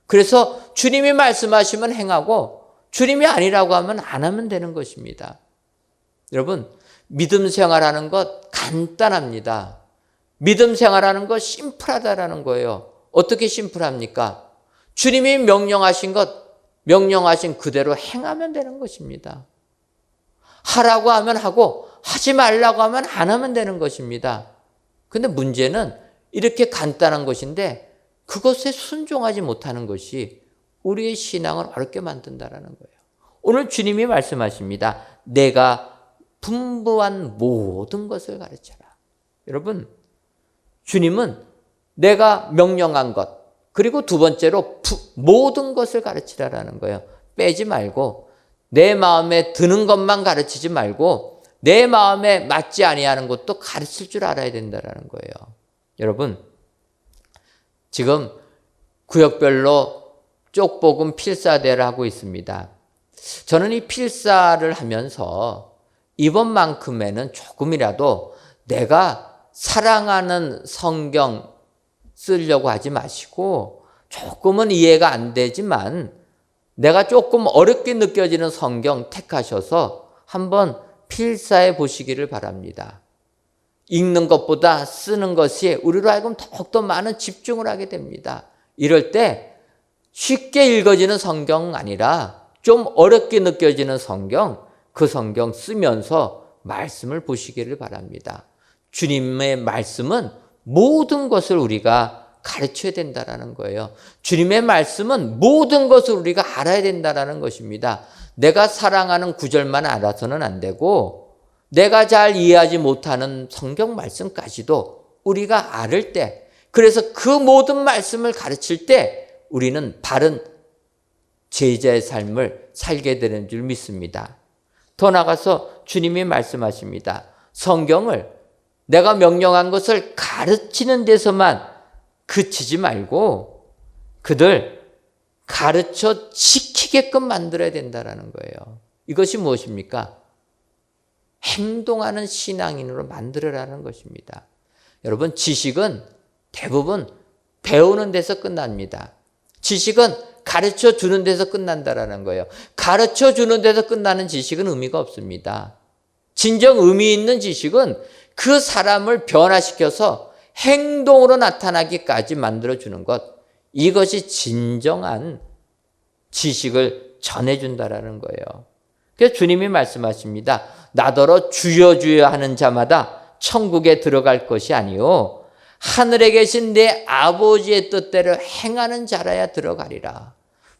그래서 주님이 말씀하시면 행하고 주님이 아니라고 하면 안 하면 되는 것입니다. 여러분, 믿음 생활하는 것 간단합니다. 믿음 생활하는 것 심플하다라는 거예요. 어떻게 심플합니까? 주님이 명령하신 것, 명령하신 그대로 행하면 되는 것입니다. 하라고 하면 하고 하지 말라고 하면 안 하면 되는 것입니다. 근데 문제는 이렇게 간단한 것인데 그것에 순종하지 못하는 것이 우리의 신앙을 어렵게 만든다는 거예요. 오늘 주님이 말씀하십니다. 내가 분부한 모든 것을 가르쳐라. 여러분, 주님은 내가 명령한 것, 그리고 두 번째로 모든 것을 가르치라라는 거예요. 빼지 말고 내 마음에 드는 것만 가르치지 말고 내 마음에 맞지 아니하는 것도 가르칠 줄 알아야 된다는 거예요. 여러분, 지금 구역별로 쪽복음 필사대를 하고 있습니다. 저는 이 필사를 하면서 이번만큼에는 조금이라도 내가 사랑하는 성경 쓰려고 하지 마시고, 조금은 이해가 안 되지만 내가 조금 어렵게 느껴지는 성경 택하셔서 한번 필사해 보시기를 바랍니다. 읽는 것보다 쓰는 것이 우리로 하여금 더욱더 많은 집중을 하게 됩니다. 이럴 때 쉽게 읽어지는 성경 아니라 좀 어렵게 느껴지는 성경, 그 성경 쓰면서 말씀을 보시기를 바랍니다. 주님의 말씀은 모든 것을 우리가 가르쳐야 된다는 거예요. 주님의 말씀은 모든 것을 우리가 알아야 된다는 것입니다. 내가 사랑하는 구절만 알아서는 안 되고 내가 잘 이해하지 못하는 성경 말씀까지도 우리가 알을 때 그래서 그 모든 말씀을 가르칠 때 우리는 바른 제자의 삶을 살게 되는 줄 믿습니다. 더 나아가서 주님이 말씀하십니다. 성경을 내가 명령한 것을 가르치는 데서만 그치지 말고 그들 가르쳐 지키게끔 만들어야 된다는 거예요. 이것이 무엇입니까? 행동하는 신앙인으로 만들어라는 것입니다. 여러분, 지식은 대부분 배우는 데서 끝납니다. 지식은 가르쳐 주는 데서 끝난다라는 거예요. 가르쳐 주는 데서 끝나는 지식은 의미가 없습니다. 진정 의미 있는 지식은 그 사람을 변화시켜서 행동으로 나타나기까지 만들어주는 것, 이것이 진정한 지식을 전해준다라는 거예요. 그래서 주님이 말씀하십니다. 나더러 주여 주여 하는 자마다 천국에 들어갈 것이 아니요 하늘에 계신 내 아버지의 뜻대로 행하는 자라야 들어가리라.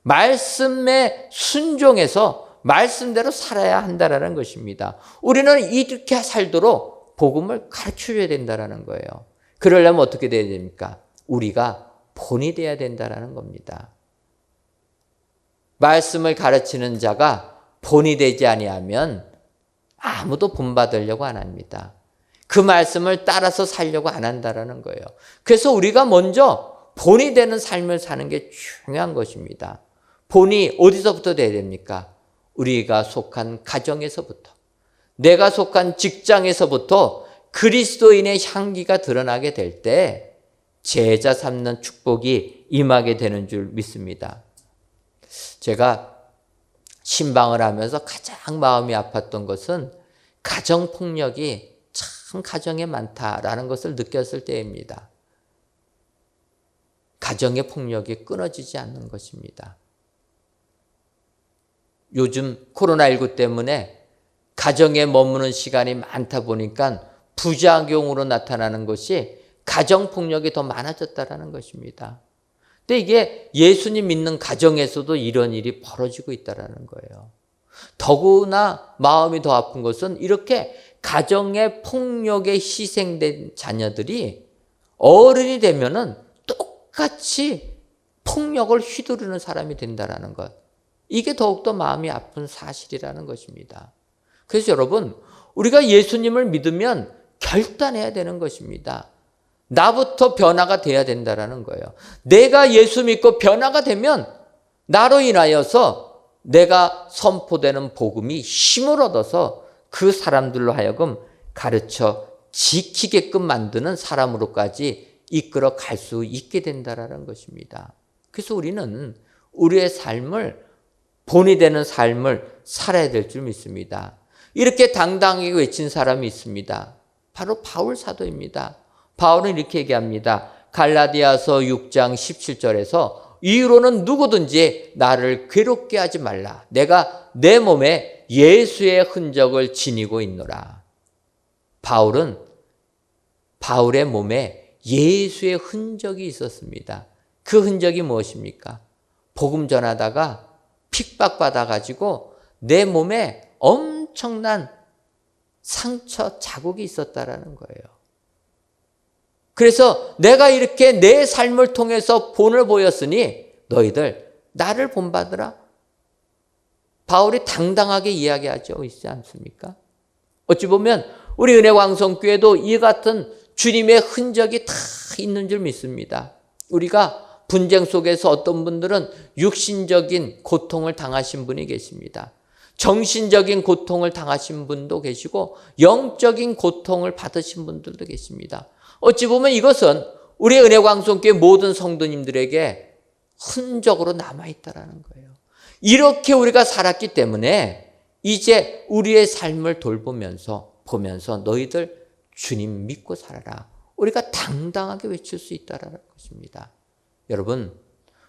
말씀에 순종해서 말씀대로 살아야 한다라는 것입니다. 우리는 이렇게 살도록 복음을 가르쳐줘야 된다라는 거예요. 그러려면 어떻게 돼야 됩니까? 우리가 본이 돼야 된다라는 겁니다. 말씀을 가르치는 자가 본이 되지 아니하면 아무도 본받으려고 안 합니다. 그 말씀을 따라서 살려고 안 한다라는 거예요. 그래서 우리가 먼저 본이 되는 삶을 사는 게 중요한 것입니다. 본이 어디서부터 돼야 됩니까? 우리가 속한 가정에서부터, 내가 속한 직장에서부터 그리스도인의 향기가 드러나게 될 때 제자 삼는 축복이 임하게 되는 줄 믿습니다. 제가 신방을 하면서 가장 마음이 아팠던 것은 가정폭력이 참 가정에 많다라는 것을 느꼈을 때입니다. 가정의 폭력이 끊어지지 않는 것입니다. 요즘 코로나19 때문에 가정에 머무는 시간이 많다 보니까 부작용으로 나타나는 것이 가정폭력이 더 많아졌다는 것입니다. 근데 이게 예수님 믿는 가정에서도 이런 일이 벌어지고 있다는 거예요. 더구나 마음이 더 아픈 것은 이렇게 가정의 폭력에 희생된 자녀들이 어른이 되면은 똑같이 폭력을 휘두르는 사람이 된다는 것. 이게 더욱더 마음이 아픈 사실이라는 것입니다. 그래서 여러분, 우리가 예수님을 믿으면 결단해야 되는 것입니다. 나부터 변화가 돼야 된다는 거예요. 내가 예수 믿고 변화가 되면 나로 인하여서 내가 선포되는 복음이 힘을 얻어서 그 사람들로 하여금 가르쳐 지키게끔 만드는 사람으로까지 이끌어 갈 수 있게 된다는 것입니다. 그래서 우리는 우리의 삶을 본이 되는 삶을 살아야 될 줄 믿습니다. 이렇게 당당하게 외친 사람이 있습니다. 바로 바울 사도입니다. 바울은 이렇게 얘기합니다. 갈라디아서 6장 17절에서 이유로는 누구든지 나를 괴롭게 하지 말라. 내가 내 몸에 예수의 흔적을 지니고 있노라. 바울은 바울의 몸에 예수의 흔적이 있었습니다. 그 흔적이 무엇입니까? 복음 전하다가 핍박받아가지고 내 몸에 엄청난 상처 자국이 있었다라는 거예요. 그래서 내가 이렇게 내 삶을 통해서 본을 보였으니 너희들 나를 본받으라. 바울이 당당하게 이야기하죠. 있지 않습니까? 어찌 보면 우리 은혜광성교회도 이 같은 주님의 흔적이 다 있는 줄 믿습니다. 우리가 분쟁 속에서 어떤 분들은 육신적인 고통을 당하신 분이 계십니다. 정신적인 고통을 당하신 분도 계시고 영적인 고통을 받으신 분들도 계십니다. 어찌 보면 이것은 우리 은혜광성교회 모든 성도님들에게 흔적으로 남아있다는 거예요. 이렇게 우리가 살았기 때문에 이제 우리의 삶을 보면서 너희들 주님 믿고 살아라. 우리가 당당하게 외칠 수 있다는 것입니다. 여러분,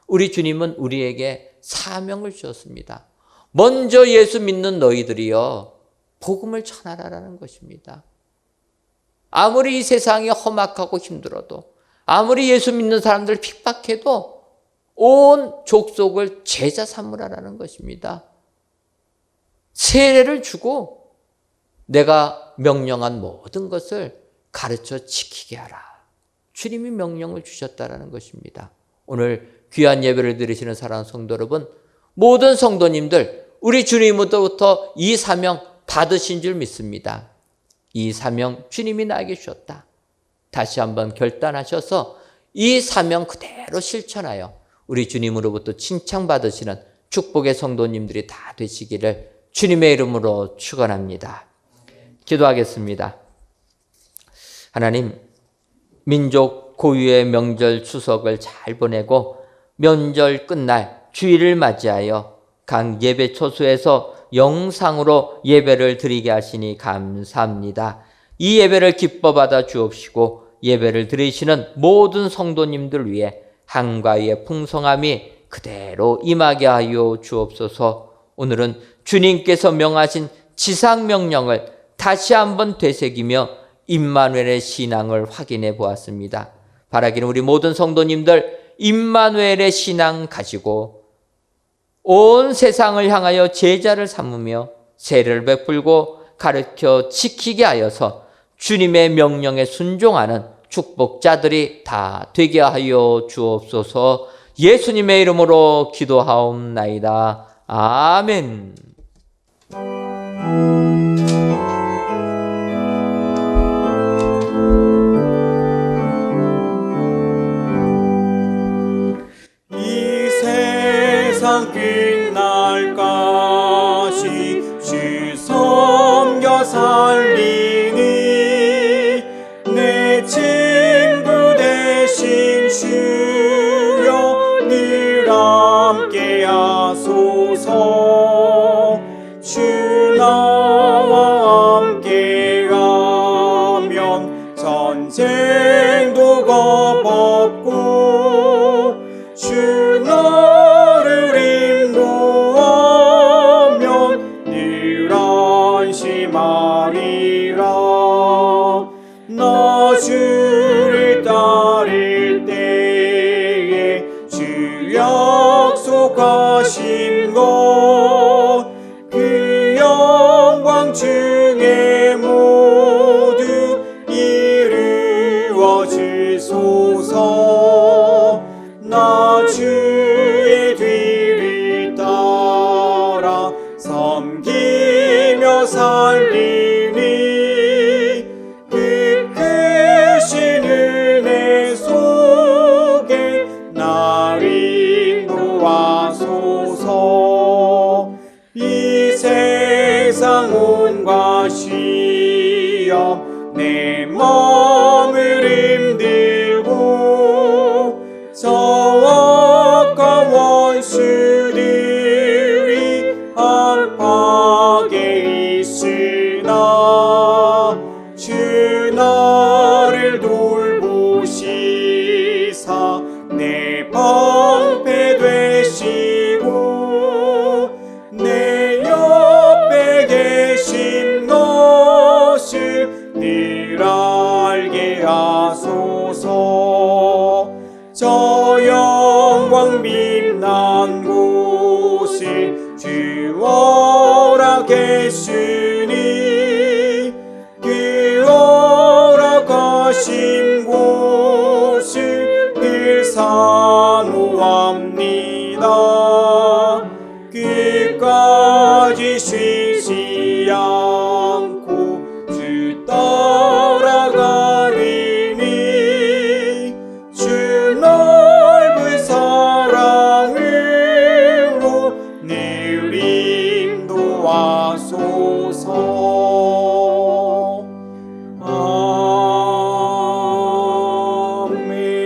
우리 주님은 우리에게 사명을 주었습니다. 먼저 예수 믿는 너희들이여 복음을 전하라는 것입니다. 아무리 이 세상이 험악하고 힘들어도, 아무리 예수 믿는 사람들 핍박해도 온 족속을 제자 삼으라는 것입니다. 세례를 주고 내가 명령한 모든 것을 가르쳐 지키게 하라. 주님이 명령을 주셨다라는 것입니다. 오늘 귀한 예배를 드리시는 사랑하는 성도 여러분, 모든 성도님들 우리 주님으로부터 이 사명 받으신 줄 믿습니다. 이 사명 주님이 나에게 주셨다. 다시 한번 결단하셔서 이 사명 그대로 실천하여 우리 주님으로부터 칭찬받으시는 축복의 성도님들이 다 되시기를 주님의 이름으로 축원합니다. 기도하겠습니다. 하나님, 민족 고유의 명절 추석을 잘 보내고 명절 끝날 주일을 맞이하여 각 예배 초소에서 영상으로 예배를 드리게 하시니 감사합니다. 이 예배를 기뻐 받아 주옵시고 예배를 드리시는 모든 성도님들 위해 한가위의 풍성함이 그대로 임하게 하여 주옵소서. 오늘은 주님께서 명하신 지상명령을 다시 한번 되새기며 임마누엘의 신앙을 확인해 보았습니다. 바라기는 우리 모든 성도님들 임마누엘의 신앙 가지고 온 세상을 향하여 제자를 삼으며 세례를 베풀고 가르쳐 지키게 하여서 주님의 명령에 순종하는 축복자들이 다 되게 하여 주옵소서. 예수님의 이름으로 기도하옵나이다. 아멘. 이 세상 끝날까지 주 섬겨 살리니 내 친구 되신 주여 늘 함께 하소서. 주 나와 함께 가면 전쟁도 겁없고 주 너를 인도하면 늘 안심하리라. 나 주를 따를 때에 주 약속하신 것 그 영광 중에 모두 이루어지소서. 나 주의 뒤를 따라 섬기며 살리니 그 크신 은혜 속에 날 인도하소서. 이 세상 온갖 시험 내 마음을 힘들고 저 악한 원수들이 안팎에 있으나 주 나를 돌보시사 내 방패 되시고 내 옆에 계신 것을 늘 알게 하소서. 저 영광 빛난 곳을 주 허락했으니 그 허락하신 곳을 늘 사모합니다. 끝까지 쉬지 않고 주 따라가리니 주 넓은 사랑으로 늘 인도하소서. 아멘.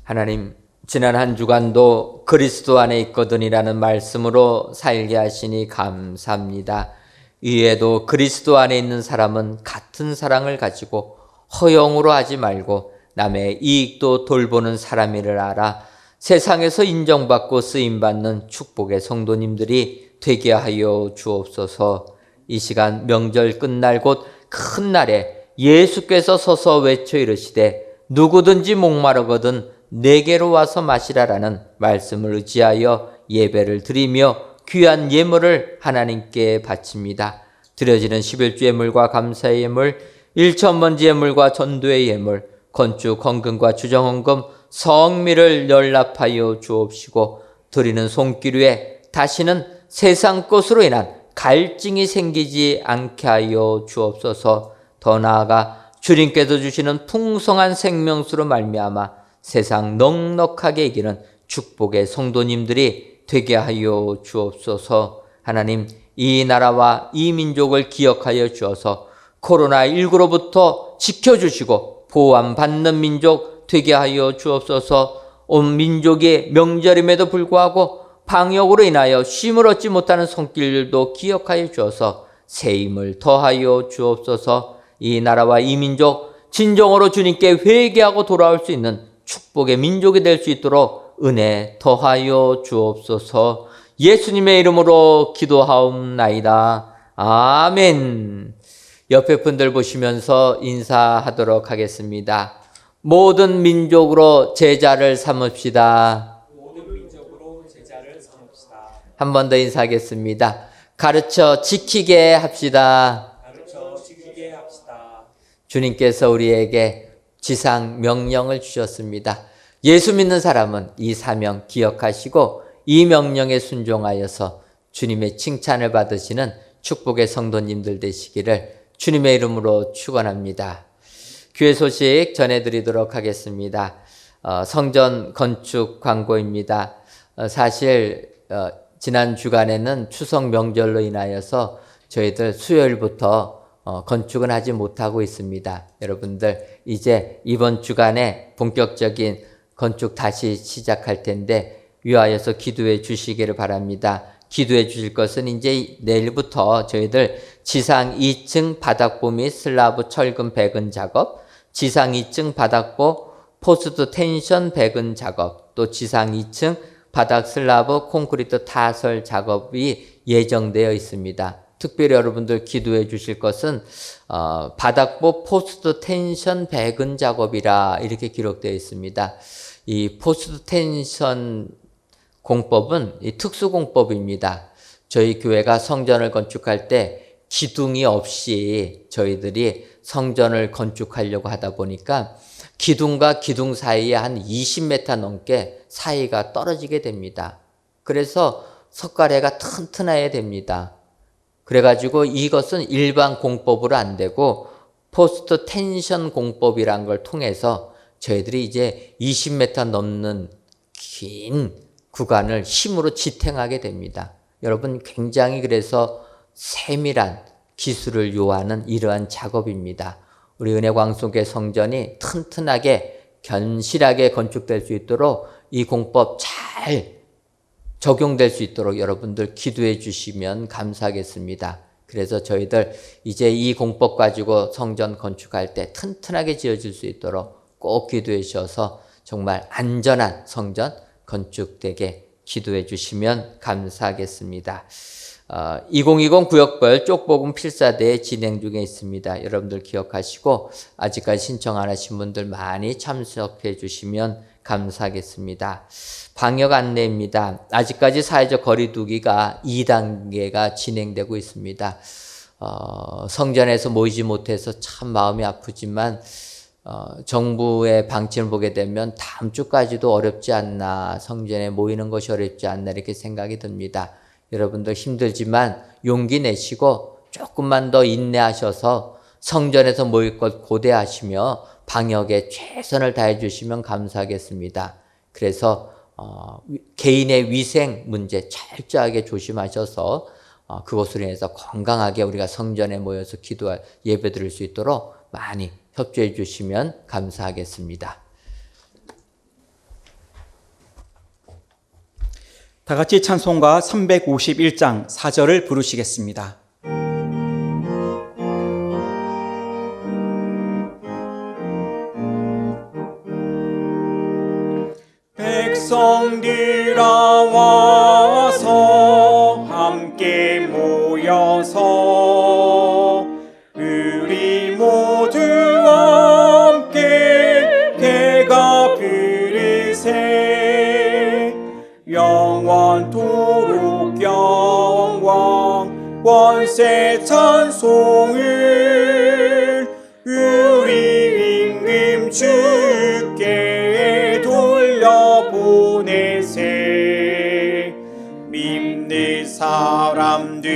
하나님, 지난 한 주간도 그리스도 안에 있거든이라는 말씀으로 살게 하시니 감사합니다. 이에도 그리스도 안에 있는 사람은 같은 사랑을 가지고 허영으로 하지 말고 남의 이익도 돌보는 사람이를 알아 세상에서 인정받고 쓰임받는 축복의 성도님들이 되게 하여 주옵소서. 이 시간 명절 끝날 곧 큰 날에 예수께서 서서 외쳐 이르시되 누구든지 목마르거든 내게로 와서 마시라라는 말씀을 의지하여 예배를 드리며 귀한 예물을 하나님께 바칩니다. 드려지는 11주 예물과 감사의 예물, 일천번지 예물과 전도의 예물, 건축 헌금과 주정헌금, 성미를 연락하여 주옵시고 드리는 손길 위에 다시는 세상 것으로 인한 갈증이 생기지 않게 하여 주옵소서. 더 나아가 주님께서 주시는 풍성한 생명수로 말미암아 세상 넉넉하게 이기는 축복의 성도님들이 되게 하여 주옵소서. 하나님, 이 나라와 이 민족을 기억하여 주어서 코로나19로부터 지켜주시고 보호받는 민족 되게 하여 주옵소서. 온 민족의 명절임에도 불구하고 방역으로 인하여 쉼을 얻지 못하는 손길도 기억하여 주어서 새 힘을 더하여 주옵소서. 이 나라와 이 민족 진정으로 주님께 회개하고 돌아올 수 있는 축복의 민족이 될 수 있도록 은혜 더하여 주옵소서. 예수님의 이름으로 기도하옵나이다. 아멘. 옆에 분들 보시면서 인사하도록 하겠습니다. 모든 민족으로 제자를 삼읍시다. 한 번 더 인사하겠습니다. 가르쳐 지키게 합시다. 주님께서 우리에게 지상 명령을 주셨습니다. 예수 믿는 사람은 이 사명 기억하시고 이 명령에 순종하여서 주님의 칭찬을 받으시는 축복의 성도님들 되시기를 주님의 이름으로 축원합니다. 교회 소식 전해드리도록 하겠습니다. 성전 건축 광고입니다. 사실 지난 주간에는 추석 명절로 인하여서 저희들 수요일부터 건축은 하지 못하고 있습니다. 여러분들 이제 이번 주간에 본격적인 건축 다시 시작할 텐데 위하여서 기도해 주시기를 바랍니다. 기도해 주실 것은 이제 내일부터 저희들 지상 2층 바닥보 및 슬라브 철근 배근 작업, 지상 2층 바닥보 포스트 텐션 배근 작업, 또 지상 2층 바닥 슬라브 콘크리트 타설 작업이 예정되어 있습니다. 특별히 여러분들 기도해 주실 것은 바닥보 포스트 텐션 배근 작업이라 이렇게 기록되어 있습니다. 이 포스트 텐션 공법은 이 특수공법입니다. 저희 교회가 성전을 건축할 때 기둥이 없이 저희들이 성전을 건축하려고 하다 보니까 기둥과 기둥 사이에 한 20m 넘게 사이가 떨어지게 됩니다. 그래서 석가래가 튼튼해야 됩니다. 그래가지고 이것은 일반 공법으로 안 되고 포스트 텐션 공법이란 걸 통해서 저희들이 이제 20m 넘는 긴 구간을 힘으로 지탱하게 됩니다. 여러분 굉장히 그래서 세밀한 기술을 요하는 이러한 작업입니다. 우리 은혜광속의 성전이 튼튼하게 견실하게 건축될 수 있도록 이 공법 잘 적용될 수 있도록 여러분들 기도해 주시면 감사하겠습니다. 그래서 저희들 이제 이 공법 가지고 성전 건축할 때 튼튼하게 지어질 수 있도록 꼭 기도해 주셔서 정말 안전한 성전 건축되게 기도해 주시면 감사하겠습니다. 2020 구역별 쪽복음 필사대회 진행 중에 있습니다. 여러분들 기억하시고 아직까지 신청 안 하신 분들 많이 참석해 주시면 감사하겠습니다. 방역 안내입니다. 아직까지 사회적 거리 두기가 2단계가 진행되고 있습니다. 성전에서 모이지 못해서 참 마음이 아프지만 정부의 방침을 보게 되면 다음 주까지도 어렵지 않나, 성전에 모이는 것이 어렵지 않나 이렇게 생각이 듭니다. 여러분들 힘들지만 용기 내시고 조금만 더 인내하셔서 성전에서 모일 것 고대하시며 방역에 최선을 다해 주시면 감사하겠습니다. 그래서 개인의 위생 문제 철저하게 조심하셔서 그것으로 인해서 건강하게 우리가 성전에 모여서 기도할 예배 드릴 수 있도록 많이 협조해 주시면 감사하겠습니다. 다 같이 찬송가 351장 4절을 부르시겠습니다. 백성들아 와서 함께 모여서 우리 모두 함께 대가 부르세. 영원토록 영광 권세 찬송 주께 돌려보내세. 믿는 사람들은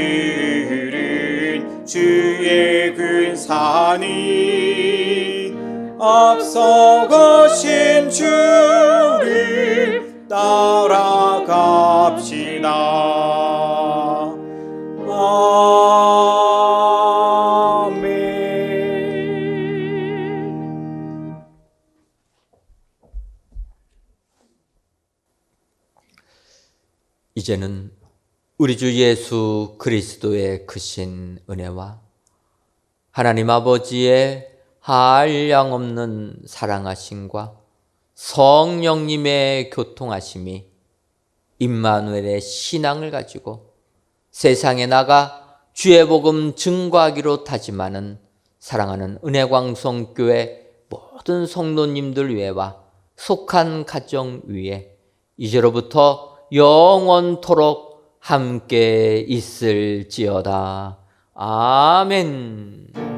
주의 근산이 앞서가신 주를 따라갑시다. 아멘. 이제는 우리 주 예수 그리스도의 크신 은혜와 하나님 아버지의 한량없는 사랑하심과 성령님의 교통하심이 임마누엘의 신앙을 가지고 세상에 나가 주의 복음 증거하기로 다짐하는 사랑하는 은혜광성교회 모든 성도님들 위에와 속한 가정 위에 이제로부터 영원토록 함께 있을지어다. 아멘.